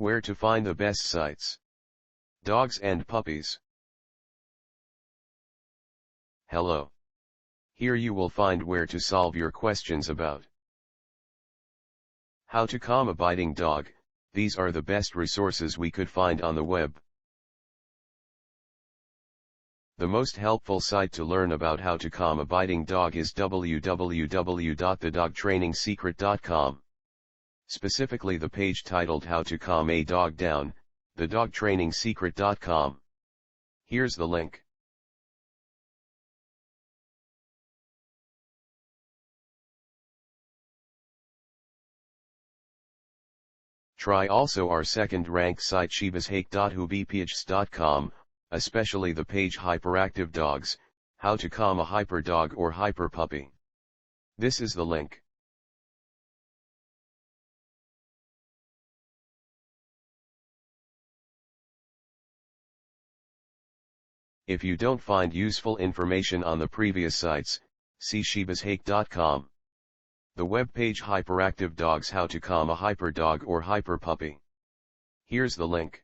Where to find the best sites. Dogs and puppies. Hello. Here you will find where to solve your questions about how to calm a biting dog. These are the best resources we could find on the web. The most helpful site to learn about how to calm a biting dog is www.thedogtrainingsecret.com. Specifically the page titled How to Calm a Dog Down, thedogtrainingsecret.com. Here's the link. Try also our second-ranked site shibashake.hubpage.com, especially the page Hyperactive Dogs, How to Calm a Hyper Dog or Hyper Puppy. This is the link. If you don't find useful information on the previous sites, see shibashake.com. The web page Hyperactive Dogs How to Calm a Hyper Dog or Hyper Puppy. Here's the link.